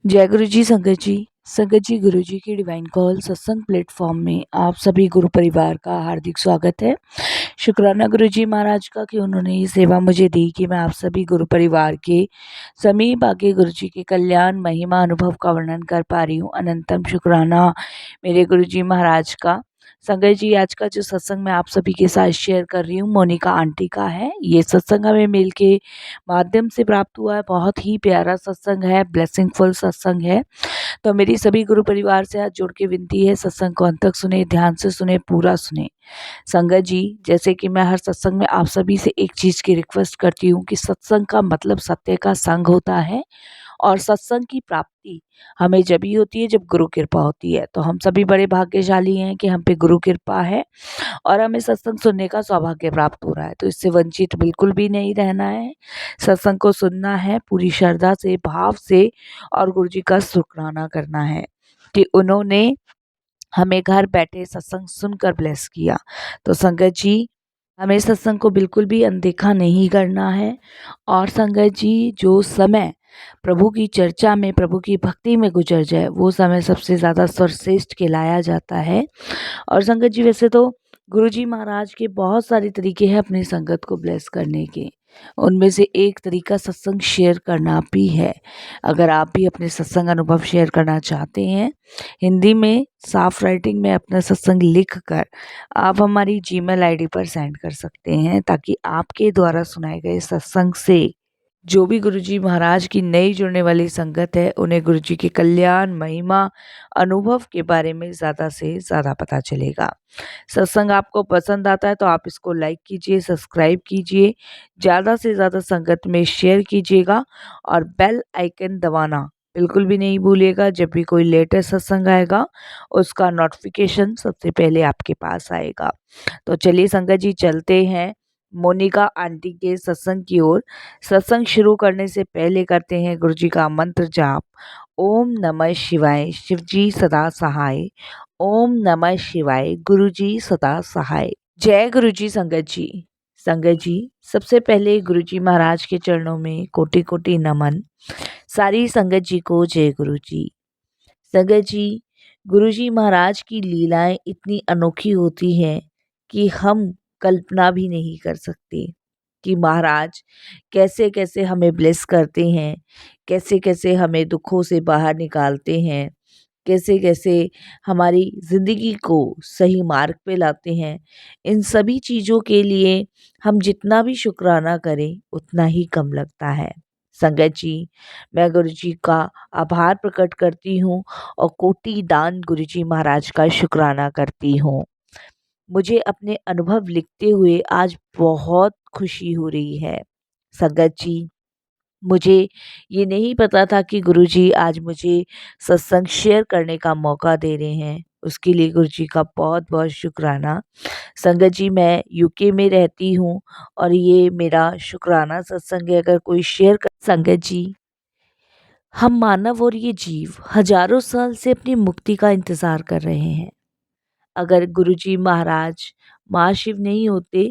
जय गुरु जी संगत जी। संगत जी, गुरु जी की डिवाइन कॉल सत्संग प्लेटफॉर्म में आप सभी गुरु परिवार का हार्दिक स्वागत है। शुक्राना गुरु जी महाराज का कि उन्होंने ये सेवा मुझे दी कि मैं आप सभी गुरु परिवार के समीप आके गुरु जी के कल्याण महिमा अनुभव का वर्णन कर पा रही हूँ। अनंतम शुक्राना मेरे गुरु जी महाराज का। संगत जी, आज का जो सत्संग मैं आप सभी के साथ शेयर कर रही हूँ मोनिका आंटी का है। ये सत्संग हमें मेल के माध्यम से प्राप्त हुआ है। बहुत ही प्यारा सत्संग है, ब्लेसिंगफुल सत्संग है। तो मेरी सभी गुरु परिवार से हाथ जोड़ के विनती है, सत्संग को अंत तक सुने, ध्यान से सुने, पूरा सुने। संगत जी, जैसे कि मैं हर सत्संग में आप सभी से एक चीज़ की रिक्वेस्ट करती हूँ कि सत्संग का मतलब सत्य का संग होता है और सत्संग की प्राप्ति हमें जब ही होती है जब गुरु कृपा होती है। तो हम सभी बड़े भाग्यशाली हैं कि हम पे गुरु कृपा है और हमें सत्संग सुनने का सौभाग्य प्राप्त हो रहा है। तो इससे वंचित बिल्कुल भी नहीं रहना है। सत्संग को सुनना है पूरी श्रद्धा से, भाव से और गुरु जी का शुक्राना करना है कि उन्होंने हमें घर बैठे सत्संग सुनकर ब्लेस किया। तो संगत जी, हमें सत्संग को बिल्कुल भी अनदेखा नहीं करना है। और संगत जी, जो समय प्रभु की चर्चा में, प्रभु की भक्ति में गुजर जाए, वो समय सबसे ज़्यादा सर्वश्रेष्ठ कहलाया जाता है। और संगत जी, वैसे तो गुरु जी महाराज के बहुत सारे तरीके हैं अपनी संगत को ब्लेस करने के। उनमें से एक तरीका सत्संग शेयर करना भी है। अगर आप भी अपने सत्संग अनुभव शेयर करना चाहते हैं, हिंदी में साफ राइटिंग में अपना सत्संग लिख कर आप हमारी जीमेल आईडी पर सेंड कर सकते हैं, ताकि आपके द्वारा सुनाए गए सत्संग से जो भी गुरुजी महाराज की नई जुड़ने वाली संगत है, उन्हें गुरुजी के कल्याण महिमा अनुभव के बारे में ज़्यादा से ज़्यादा पता चलेगा। सत्संग आपको पसंद आता है तो आप इसको लाइक कीजिए, सब्सक्राइब कीजिए, ज़्यादा से ज़्यादा संगत में शेयर कीजिएगा और बेल आइकन दबाना बिल्कुल भी नहीं भूलिएगा। जब भी कोई लेटेस्ट सत्संग आएगा, उसका नोटिफिकेशन सबसे पहले आपके पास आएगा। तो चलिए संगत जी, चलते हैं मोनिका आंटी के सत्संग की ओर। सत्संग शुरू करने से पहले करते हैं गुरु जी का मंत्र जाप। ओम नमः शिवाय, शिव जी सदा सहाय। ओम नमः शिवाय, गुरु जी सदा सहाय। जय गुरु जी संगत जी। संगत जी, सबसे पहले गुरु जी महाराज के चरणों में कोटि कोटि नमन। सारी संगत जी को जय गुरु जी। संगत जी, गुरु जी महाराज की लीलाएं इतनी अनोखी होती हैं कि हम कल्पना भी नहीं कर सकते कि महाराज कैसे कैसे हमें ब्लेस करते हैं, कैसे कैसे हमें दुखों से बाहर निकालते हैं, कैसे कैसे हमारी ज़िंदगी को सही मार्ग पे लाते हैं। इन सभी चीज़ों के लिए हम जितना भी शुक्राना करें उतना ही कम लगता है। संगत जी, मैं गुरु जी का आभार प्रकट करती हूँ और कोटि दान गुरु जी महाराज का शुक्राना करती हूँ। मुझे अपने अनुभव लिखते हुए आज बहुत खुशी हो रही है। संगत जी, मुझे ये नहीं पता था कि गुरुजी आज मुझे सत्संग शेयर करने का मौका दे रहे हैं। उसके लिए गुरुजी का बहुत-बहुत शुक्राना। संगत जी, मैं यूके में रहती हूँ और ये मेरा शुक्राना सत्संग है। अगर कोई शेयर कर संगत जी, हम मानव और ये जीव हजारों साल से अपनी मुक्ति का इंतज़ार कर रहे हैं। अगर गुरुजी महाराज महाशिव नहीं होते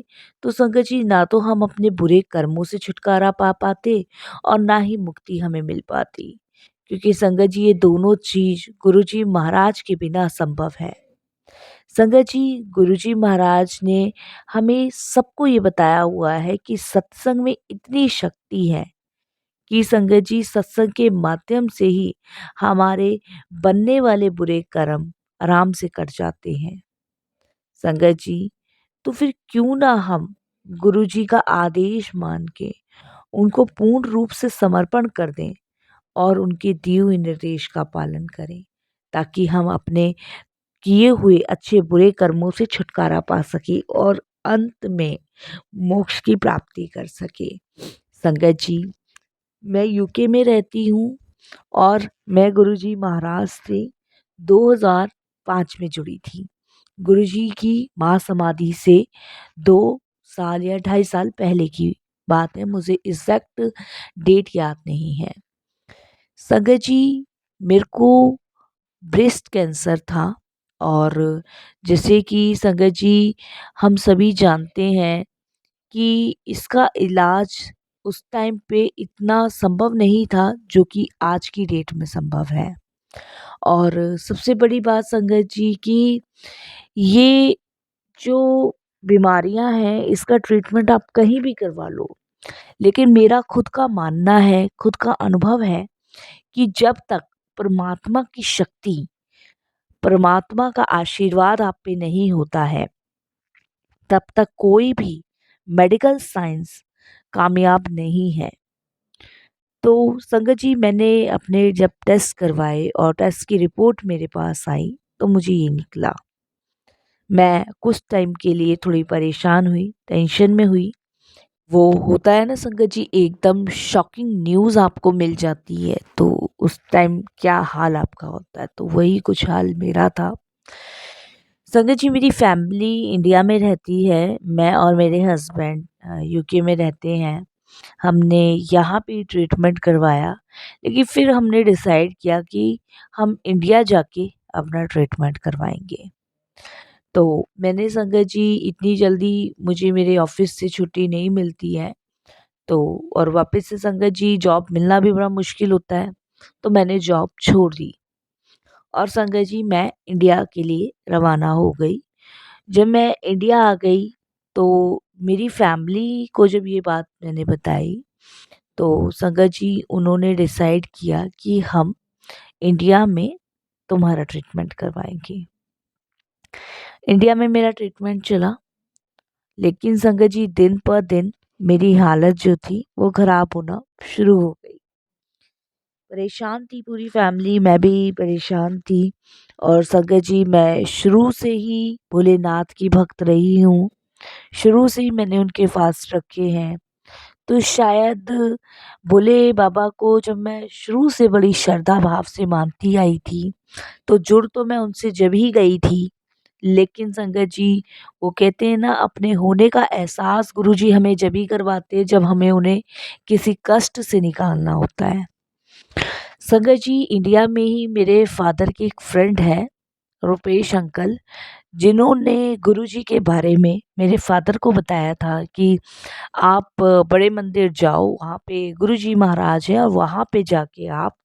तो संगत जी, ना तो हम अपने बुरे कर्मों से छुटकारा पा पाते और ना ही मुक्ति हमें मिल पाती, क्योंकि संगत जी ये दोनों चीज गुरुजी महाराज के बिना असंभव है। संगत जी, गुरुजी महाराज ने हमें सबको ये बताया हुआ है कि सत्संग में इतनी शक्ति है कि संगत जी, सत्संग के माध्यम से ही हमारे बनने वाले बुरे कर्म आराम से कट जाते हैं। संगत जी, तो फिर क्यों ना हम गुरु जी का आदेश मान के उनको पूर्ण रूप से समर्पण कर दें और उनके दिए हुए निर्देश का पालन करें, ताकि हम अपने किए हुए अच्छे बुरे कर्मों से छुटकारा पा सके और अंत में मोक्ष की प्राप्ति कर सके। संगत जी, मैं यूके में रहती हूँ और मैं गुरुजी महाराज से 2005 में जुड़ी थी। गुरुजी की महासमाधि से 2 साल या 2.5 साल पहले की बात है, मुझे एग्ज़ैक्ट डेट याद नहीं है। संगत जी, मेरे को ब्रेस्ट कैंसर था और जैसे कि संगत जी हम सभी जानते हैं कि इसका इलाज उस टाइम पे इतना संभव नहीं था जो कि आज की डेट में संभव है। और सबसे बड़ी बात संगत जी कि ये जो बीमारियां हैं इसका ट्रीटमेंट आप कहीं भी करवा लो, लेकिन मेरा खुद का मानना है, खुद का अनुभव है कि जब तक परमात्मा की शक्ति, परमात्मा का आशीर्वाद आप पे नहीं होता है, तब तक कोई भी मेडिकल साइंस कामयाब नहीं है। तो संगत जी, मैंने अपने जब टेस्ट करवाए और टेस्ट की रिपोर्ट मेरे पास आई तो मुझे ये निकला। मैं कुछ टाइम के लिए थोड़ी परेशान हुई, टेंशन में हुई। वो होता है ना संगत जी, एकदम शॉकिंग न्यूज़ आपको मिल जाती है तो उस टाइम क्या हाल आपका होता है, तो वही कुछ हाल मेरा था। संगत जी, मेरी फैमिली इंडिया में रहती है, मैं और मेरे हस्बैंड यूके में रहते हैं। हमने यहाँ पे ट्रीटमेंट करवाया, लेकिन फिर हमने डिसाइड किया कि हम इंडिया जाके अपना ट्रीटमेंट करवाएंगे। तो मैंने संगत जी, इतनी जल्दी मुझे मेरे ऑफिस से छुट्टी नहीं मिलती है, तो और वापस से संगत जी जॉब मिलना भी बड़ा मुश्किल होता है, तो मैंने जॉब छोड़ दी और संगत जी मैं इंडिया के लिए रवाना हो गई। जब मैं इंडिया आ गई तो मेरी फैमिली को जब ये बात मैंने बताई तो संगत जी उन्होंने डिसाइड किया कि हम इंडिया में तुम्हारा ट्रीटमेंट करवाएंगे। इंडिया में मेरा ट्रीटमेंट चला, लेकिन संगत जी दिन पर दिन मेरी हालत जो थी वो खराब होना शुरू हो गई। परेशान थी पूरी फैमिली, मैं भी परेशान थी। और संगत जी मैं शुरू से ही भोलेनाथ की भक्त रही हूँ, शुरू से ही मैंने उनके फास्ट रखे हैं। तो शायद भोले बाबा को जब मैं शुरू से बड़ी श्रद्धा भाव से मानती आई थी, तो जुड़ तो मैं उनसे जब ही गई थी, लेकिन संगत जी वो कहते हैं ना, अपने होने का एहसास गुरुजी हमें जब ही करवाते हैं जब हमें उन्हें किसी कष्ट से निकालना होता है। संगत जी इंडिया में ही मेरे फादर के एक फ्रेंड है, रुपेश अंकल, जिन्होंने गुरुजी के बारे में मेरे फादर को बताया था कि आप बड़े मंदिर जाओ, वहाँ पे गुरुजी महाराज है और वहाँ पे जाके आप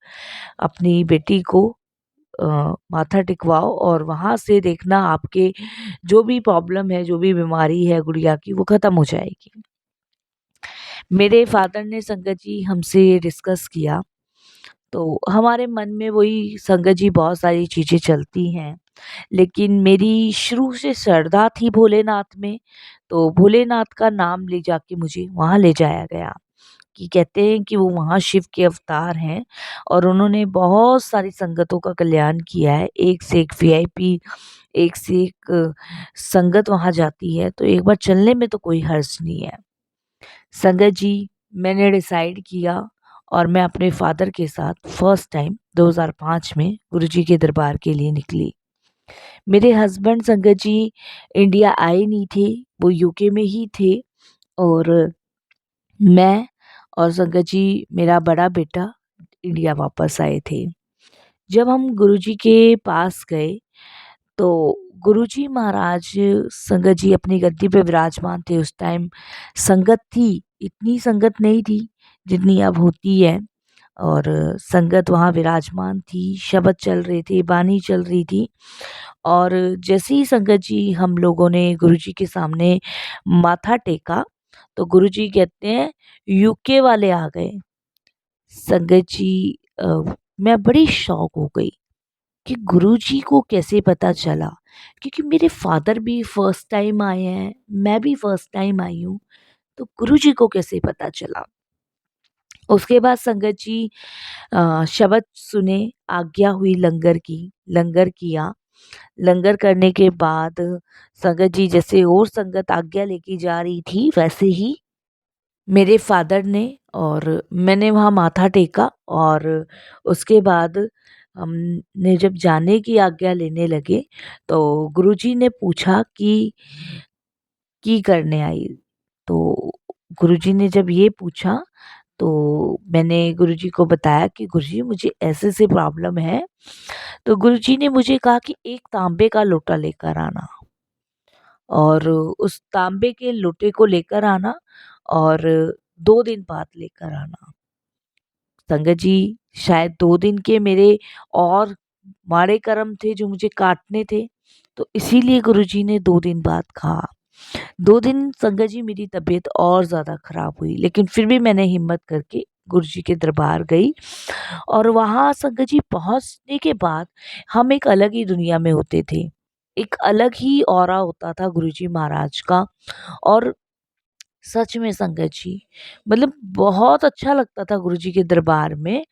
अपनी बेटी को माथा टिकवाओ और वहाँ से देखना आपके जो भी प्रॉब्लम है, जो भी बीमारी है गुड़िया की, वो ख़त्म हो जाएगी। मेरे फादर ने संगत जी हमसे ये डिस्कस किया, तो हमारे मन में वही संगत जी बहुत सारी चीज़ें चलती हैं, लेकिन मेरी शुरू से श्रद्धा थी भोलेनाथ में, तो भोलेनाथ का नाम ले जाके मुझे वहाँ ले जाया गया। कि कहते हैं कि वो वहाँ शिव के अवतार हैं और उन्होंने बहुत सारी संगतों का कल्याण किया है। एक से एक वीआईपी, एक से एक संगत वहाँ जाती है, तो एक बार चलने में तो कोई हर्ज नहीं है। संगत जी मैंने डिसाइड किया और मैं अपने फादर के साथ फर्स्ट टाइम 2005 में गुरुजी के दरबार के लिए निकली। मेरे हस्बैंड संगत जी इंडिया आए नहीं थे, वो यूके में ही थे। और मैं और संगत जी मेरा बड़ा बेटा इंडिया वापस आए थे। जब हम गुरुजी के पास गए तो गुरुजी महाराज संगत जी अपनी गद्दी पे विराजमान थे। उस टाइम संगत थी, इतनी संगत नहीं थी जितनी अब होती है। और संगत वहाँ विराजमान थी, शब्द चल रहे थे, बानी चल रही थी। और जैसे ही संगत जी हम लोगों ने गुरुजी के सामने माथा टेका तो गुरुजी कहते हैं यूके वाले आ गए। संगत जी मैं बड़ी शॉक हो गई कि गुरुजी को कैसे पता चला, क्योंकि मेरे फादर भी फर्स्ट टाइम आए हैं, मैं भी फर्स्ट टाइम आई हूँ, तो गुरुजी को कैसे पता चला। उसके बाद संगत जी शब्द सुने, आज्ञा हुई लंगर की, लंगर किया। लंगर करने के बाद संगत जी जैसे और संगत आज्ञा लेके जा रही थी, वैसे ही मेरे फादर ने और मैंने वहाँ माथा टेका। और उसके बाद हमने जब जाने की आज्ञा लेने लगे तो गुरुजी ने पूछा कि की करने आई। तो गुरुजी ने जब ये पूछा तो मैंने गुरुजी को बताया कि गुरुजी मुझे ऐसे ऐसे प्रॉब्लम है। तो गुरुजी ने मुझे कहा कि एक तांबे का लोटा लेकर आना और उस तांबे के लोटे को लेकर आना और 2 दिन बाद लेकर आना। संगत जी, शायद 2 दिन के मेरे और माड़े कर्म थे जो मुझे काटने थे, तो इसीलिए गुरुजी ने 2 दिन बाद कहा। 2 दिन संगत जी मेरी तबीयत और ज़्यादा ख़राब हुई, लेकिन फिर भी मैंने हिम्मत करके गुरुजी के दरबार गई और वहाँ संगत जी पहुँचने के बाद हम एक अलग ही दुनिया में होते थे। एक अलग ही ऑरा होता था गुरुजी महाराज का। और सच में संगत जी, मतलब बहुत अच्छा लगता था गुरुजी के दरबार में।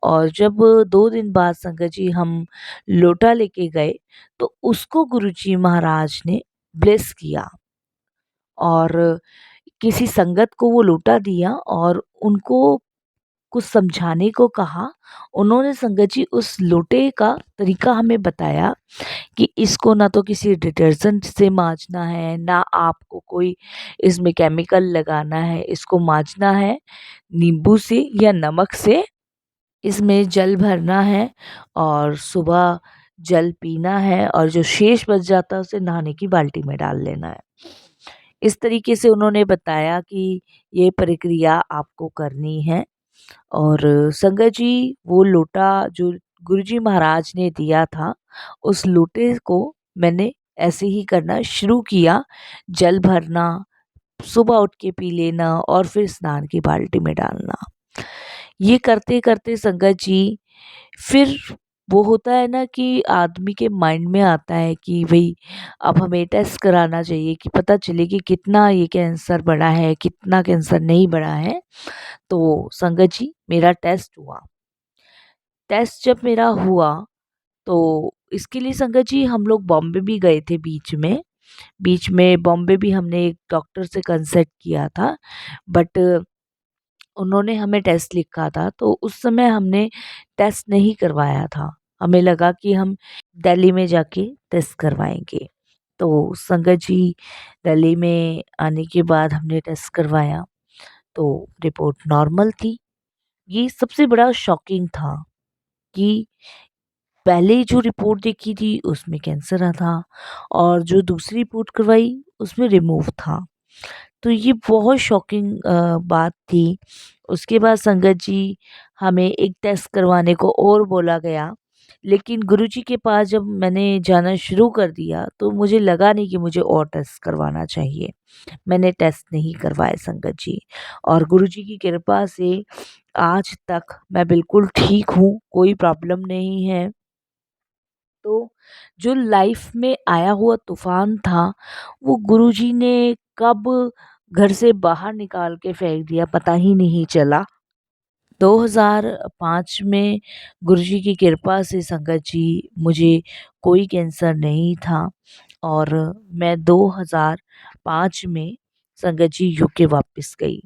और जब 2 दिन बाद संगत जी हम लोटा लेके गए, तो उसको गुरुजी महाराज ने ब्लेस किया और किसी संगत को वो लोटा दिया और उनको कुछ समझाने को कहा। उन्होंने संगत जी उस लोटे का तरीका हमें बताया कि इसको ना तो किसी डिटर्जेंट से मांजना है, ना आपको कोई इसमें केमिकल लगाना है, इसको मांजना है नींबू से या नमक से। इसमें जल भरना है और सुबह जल पीना है और जो शेष बच जाता है उसे नहाने की बाल्टी में डाल लेना है। इस तरीके से उन्होंने बताया कि ये प्रक्रिया आपको करनी है। और संगत जी, वो लोटा जो गुरुजी महाराज ने दिया था, उस लोटे को मैंने ऐसे ही करना शुरू किया। जल भरना, सुबह उठ के पी लेना और फिर स्नान की बाल्टी में डालना। ये करते-करते संगत जी, फिर वो होता है ना कि आदमी के माइंड में आता है कि भई अब हमें टेस्ट कराना चाहिए कि पता चले कि कितना ये कैंसर बढ़ा है, कितना कैंसर नहीं बढ़ा है। तो संगत जी, मेरा टेस्ट हुआ। टेस्ट जब मेरा हुआ, तो इसके लिए संगत जी हम लोग बॉम्बे भी गए थे बीच में। बीच में बॉम्बे भी हमने एक डॉक्टर से कंसल्ट किया था, बट उन्होंने हमें टेस्ट लिखा था, तो उस समय हमने टेस्ट नहीं करवाया था। हमें लगा कि हम दिल्ली में जाके टेस्ट करवाएँगे। तो संगत जी, दिल्ली में आने के बाद हमने टेस्ट करवाया, तो रिपोर्ट नॉर्मल थी। ये सबसे बड़ा शॉकिंग था कि पहले जो रिपोर्ट देखी थी उसमें कैंसर था और जो दूसरी रिपोर्ट करवाई उसमें रिमूव था। तो ये बहुत शॉकिंग बात थी। उसके बाद संगत जी, हमें एक टेस्ट करवाने को और बोला गया, लेकिन गुरुजी के पास जब मैंने जाना शुरू कर दिया तो मुझे लगा नहीं कि मुझे और टेस्ट करवाना चाहिए। मैंने टेस्ट नहीं करवाए संगत जी, और गुरुजी की कृपा से आज तक मैं बिल्कुल ठीक हूँ, कोई प्रॉब्लम नहीं है। तो जो लाइफ में आया हुआ तूफान था, वो गुरुजी ने कब घर से बाहर निकाल के फेंक दिया पता ही नहीं चला। 2005 में गुरुजी की कृपा से संगत जी, मुझे कोई कैंसर नहीं था और मैं 2005 में संगत जी यूके वापस गई।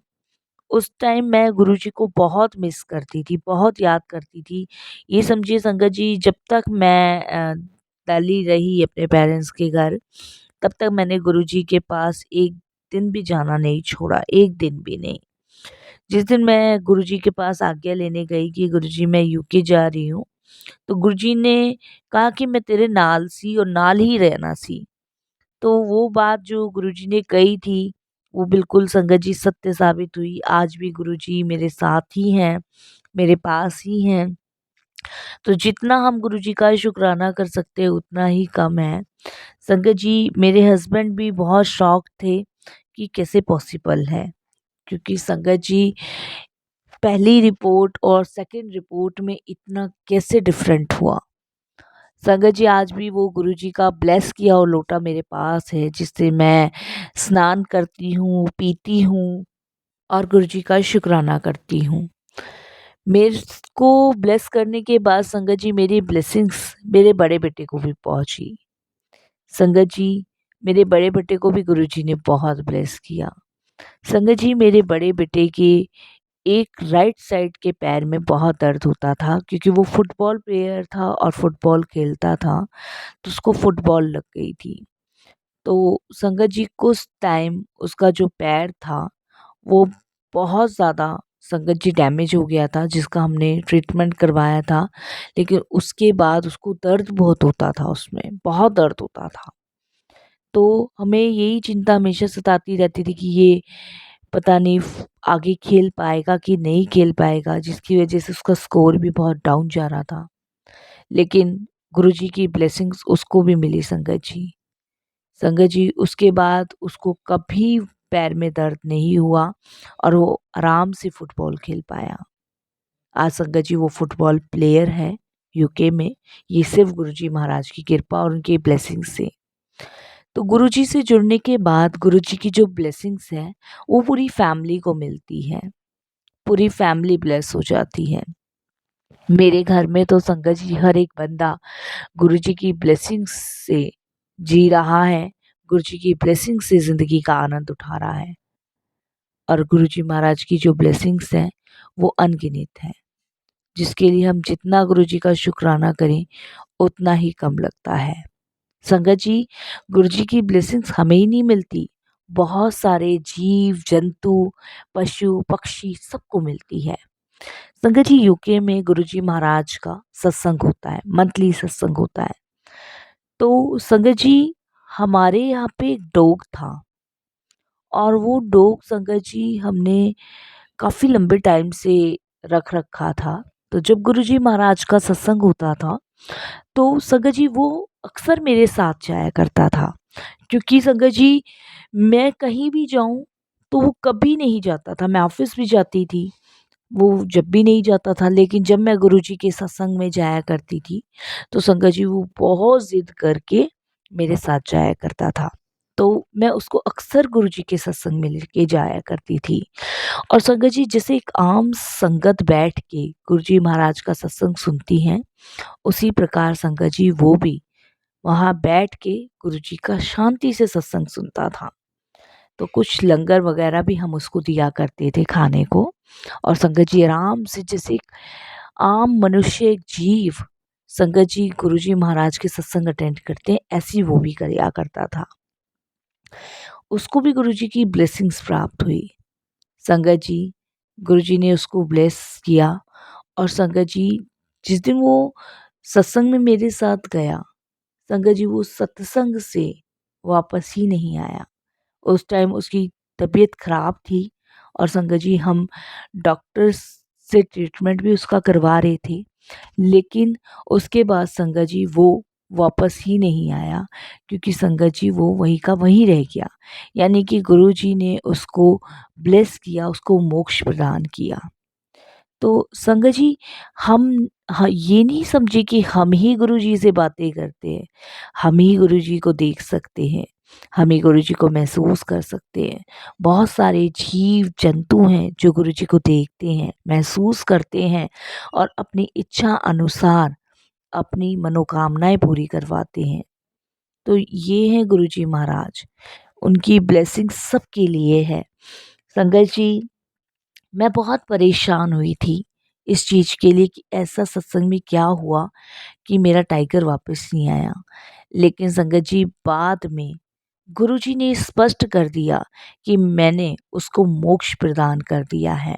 उस टाइम मैं गुरुजी को बहुत मिस करती थी, बहुत याद करती थी। ये समझिए संगत जी, जब तक मैं दिल्ली रही अपने पेरेंट्स के घर, तब तक मैंने गुरुजी के पास एक दिन भी जाना नहीं छोड़ा, एक दिन भी नहीं। जिस दिन मैं गुरुजी के पास आज्ञा लेने गई कि गुरुजी मैं यूके जा रही हूँ, तो गुरुजी ने कहा कि मैं तेरे नाल सी और नाल ही रहना सी। तो वो बात जो गुरुजी ने कही थी, वो बिल्कुल संगत जी सत्य साबित हुई। आज भी गुरुजी मेरे साथ ही हैं, मेरे पास ही हैं। तो जितना हम गुरुजी का शुक्राना कर सकते हैं उतना ही कम है। संगत जी, मेरे हस्बैंड भी बहुत शॉक्ड थे कि कैसे पॉसिबल है, क्योंकि संगत जी, पहली रिपोर्ट और सेकंड रिपोर्ट में इतना कैसे डिफरेंट हुआ। संगत जी, आज भी वो गुरुजी का ब्लेस किया हुआ लोटा मेरे पास है, जिससे मैं स्नान करती हूँ, पीती हूँ और गुरुजी का शुक्राना करती हूँ। मेरे को ब्लेस करने के बाद संगत जी, मेरी ब्लेसिंग्स मेरे बड़े बेटे को भी पहुँची। संगत जी, मेरे बड़े बेटे को भी गुरुजी ने बहुत ब्लेस किया। संगत जी, मेरे बड़े बेटे के एक राइट साइड के पैर में बहुत दर्द होता था, क्योंकि वो फुटबॉल प्लेयर था और फुटबॉल खेलता था, तो उसको फुटबॉल लग गई थी। तो संगत जी, कुछ टाइम उसका जो पैर था वो बहुत ज़्यादा संगत जी डैमेज हो गया था, जिसका हमने ट्रीटमेंट करवाया था। लेकिन उसके बाद उसको दर्द बहुत होता था, उसमें बहुत दर्द होता था। तो हमें यही चिंता हमेशा सताती रहती थी कि ये पता नहीं आगे खेल पाएगा कि नहीं खेल पाएगा, जिसकी वजह से उसका स्कोर भी बहुत डाउन जा रहा था। लेकिन गुरुजी की ब्लेसिंग्स उसको भी मिली संगत जी। संगत जी उसके बाद उसको कभी पैर में दर्द नहीं हुआ और वो आराम से फुटबॉल खेल पाया। आज संगत जी वो फुटबॉल प्लेयर है यूके में। ये सिर्फ गुरुजी महाराज की कृपा और उनके ब्लेसिंग से। तो गुरुजी से जुड़ने के बाद गुरुजी की जो ब्लेसिंग्स है वो पूरी फैमिली को मिलती है। पूरी फैमिली ब्लेस हो जाती है। मेरे घर में तो संगत जी हर एक बंदा गुरुजी की ब्लेसिंग्स से जी रहा है। गुरुजी की ब्लेसिंग से जिंदगी का आनंद उठा रहा है। और गुरुजी महाराज की जो ब्लेसिंग्स हैं वो अनगिनत है, जिसके लिए हम जितना गुरुजी का शुक्राना करें उतना ही कम लगता है। संगत जी गुरुजी की ब्लेसिंग्स हमें ही नहीं मिलती, बहुत सारे जीव जंतु पशु पक्षी सबको मिलती है। संगत जी यूके में गुरुजी महाराज का सत्संग होता है, मंथली सत्संग होता है। तो संगत जी हमारे यहाँ पे एक डॉग था और वो डॉग संगत जी हमने काफ़ी लंबे टाइम से रख रखा था। तो जब गुरुजी महाराज का सत्संग होता था तो संगत जी वो अक्सर मेरे साथ जाया करता था, क्योंकि संगत जी मैं कहीं भी जाऊं तो वो कभी नहीं जाता था। मैं ऑफिस भी जाती थी, वो जब भी नहीं जाता था। लेकिन जब मैं गुरुजी के सत्संग में जाया करती थी तो संगत जी वो बहुत जिद करके मेरे साथ जाया करता था। तो मैं उसको अक्सर गुरुजी के सत्संग में लेके जाया करती थी। और संगत जी जैसे एक आम संगत बैठ के गुरुजी महाराज का सत्संग सुनती हैं, उसी प्रकार संगत जी वो भी वहाँ बैठ के गुरुजी का शांति से सत्संग सुनता था। तो कुछ लंगर वगैरह भी हम उसको दिया करते थे खाने को। और संगत जी आराम से जैसे एक आम मनुष्य एक जीव संगत जी गुरुजी महाराज के सत्संग अटेंड करते हैं, ऐसी वो भी किया करता था। उसको भी गुरुजी की ब्लेसिंग्स प्राप्त हुई। संगत जी गुरुजी ने उसको ब्लेस किया। और संगत जी जिस दिन वो सत्संग में मेरे साथ गया, संगत जी वो सत्संग से वापस ही नहीं आया। उस टाइम उसकी तबीयत खराब थी और संगत जी हम डॉक्टर्स से ट्रीटमेंट भी उसका करवा रहे थे। लेकिन उसके बाद संगत जी वो वापस ही नहीं आया, क्योंकि संगत जी वो वहीं का वहीं रह गया। यानी कि गुरु जी ने उसको ब्लेस किया, उसको मोक्ष प्रदान किया। तो संगत जी हम ये नहीं समझे कि हम ही गुरु जी से बातें करते हैं, हम ही गुरु जी को देख सकते हैं, हम ही गुरु जी को महसूस कर सकते हैं। बहुत सारे जीव जंतु हैं जो गुरु जी को देखते हैं, महसूस करते हैं और अपनी इच्छा अनुसार अपनी मनोकामनाएं पूरी करवाते हैं। तो ये हैं गुरु जी महाराज, उनकी ब्लेसिंग सबके लिए है। संगत जी मैं बहुत परेशान हुई थी इस चीज़ के लिए कि ऐसा सत्संग में क्या हुआ कि मेरा टाइगर वापस नहीं आया। लेकिन संगत जी बाद में गुरुजी ने स्पष्ट कर दिया कि मैंने उसको मोक्ष प्रदान कर दिया है।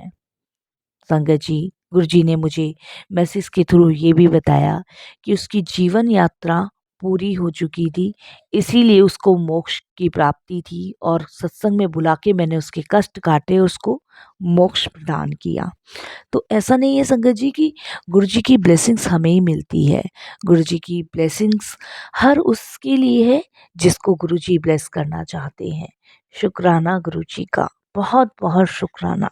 संगत जी गुरुजी ने मुझे मैसेज के थ्रू ये भी बताया कि उसकी जीवन यात्रा पूरी हो चुकी थी, इसीलिए उसको मोक्ष की प्राप्ति थी और सत्संग में बुला के मैंने उसके कष्ट काटे, उसको मोक्ष प्रदान किया। तो ऐसा नहीं है संगत जी कि गुरुजी की ब्लेसिंग्स हमें ही मिलती है। गुरुजी की ब्लेसिंग्स हर उसके लिए है जिसको गुरुजी ब्लेस करना चाहते हैं। शुक्राना गुरुजी का, बहुत बहुत शुक्राना।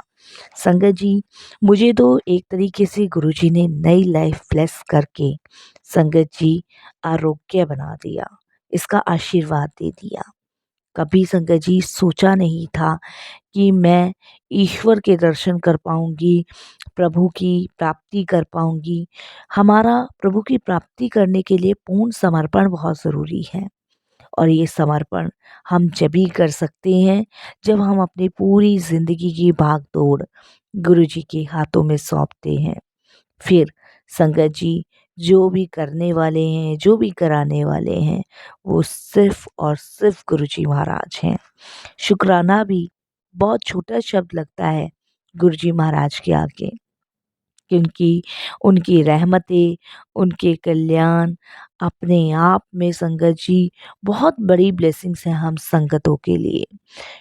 संगत जी मुझे तो एक तरीके से गुरुजी ने नई लाइफ ब्लेस करके संगत जी आरोग्य बना दिया, इसका आशीर्वाद दे दिया। कभी संगत जी सोचा नहीं था कि मैं ईश्वर के दर्शन कर पाऊंगी, प्रभु की प्राप्ति कर पाऊंगी। हमारा प्रभु की प्राप्ति करने के लिए पूर्ण समर्पण बहुत ज़रूरी है। और ये समर्पण हम जब ही कर सकते हैं जब हम अपनी पूरी ज़िंदगी की भाग दौड़ गुरु जी के हाथों में सौंपते हैं। फिर संगत जी जो भी करने वाले हैं, जो भी कराने वाले हैं, वो सिर्फ और सिर्फ गुरु जी महाराज हैं। शुक्राना भी बहुत छोटा शब्द लगता है गुरु जी महाराज के आगे, क्योंकि उनकी रहमतें, उनके कल्याण अपने आप में संगत जी बहुत बड़ी ब्लेसिंग्स हैं हम संगतों के लिए।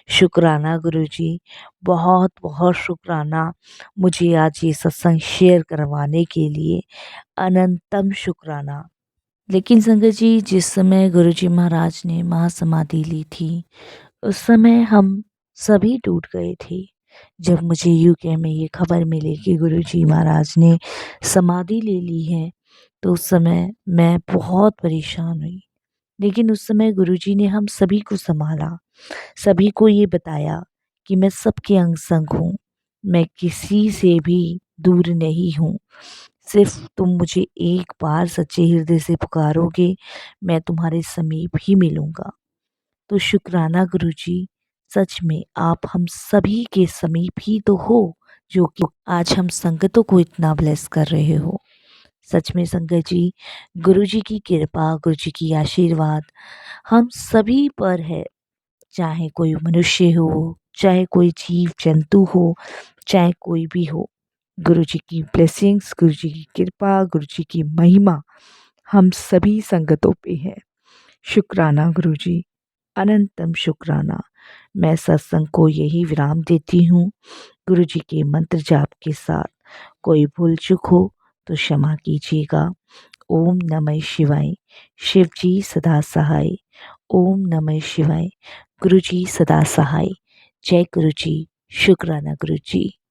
शुक्राना गुरुजी, बहुत बहुत शुक्राना मुझे आज ये सत्संग शेयर करवाने के लिए, अनंतम शुक्राना। लेकिन संगत जी, जिस समय गुरुजी महाराज ने महासमाधि ली थी, उस समय हम सभी टूट गए थे। जब मुझे यूके में ये खबर मिली कि गुरुजी महाराज ने समाधि ले ली है, तो उस समय मैं बहुत परेशान हुई। लेकिन उस समय गुरुजी ने हम सभी को संभाला, सभी को ये बताया कि मैं सबके अंग संग हूँ, मैं किसी से भी दूर नहीं हूँ। सिर्फ तुम मुझे एक बार सच्चे हृदय से पुकारोगे, मैं तुम्हारे समीप ही मिलूँगा। तो शुक्राना गुरुजी, सच में आप हम सभी के समीप ही तो हो, जो कि आज हम संगतों को इतना ब्लेस कर रहे हो। सच में संगत जी, गुरुजी की कृपा, गुरुजी की आशीर्वाद हम सभी पर है। चाहे कोई मनुष्य हो, चाहे कोई जीव जंतु हो, चाहे कोई भी हो, गुरुजी की ब्लेसिंग्स, गुरुजी की कृपा, गुरुजी की महिमा हम सभी संगतों पे है। शुक्राना गुरुजी, अनंतम शुक्राना। मैं सत्संग को यही विराम देती हूँ गुरुजी के मंत्र जाप के साथ। कोई भूल चूक हो तो क्षमा कीजिएगा। ओम नमः शिवाय। शिव जी सदा सहाय। ओम नमः शिवाय। गुरुजी सदा सहाय। जय गुरुजी। शुक्राना गुरुजी।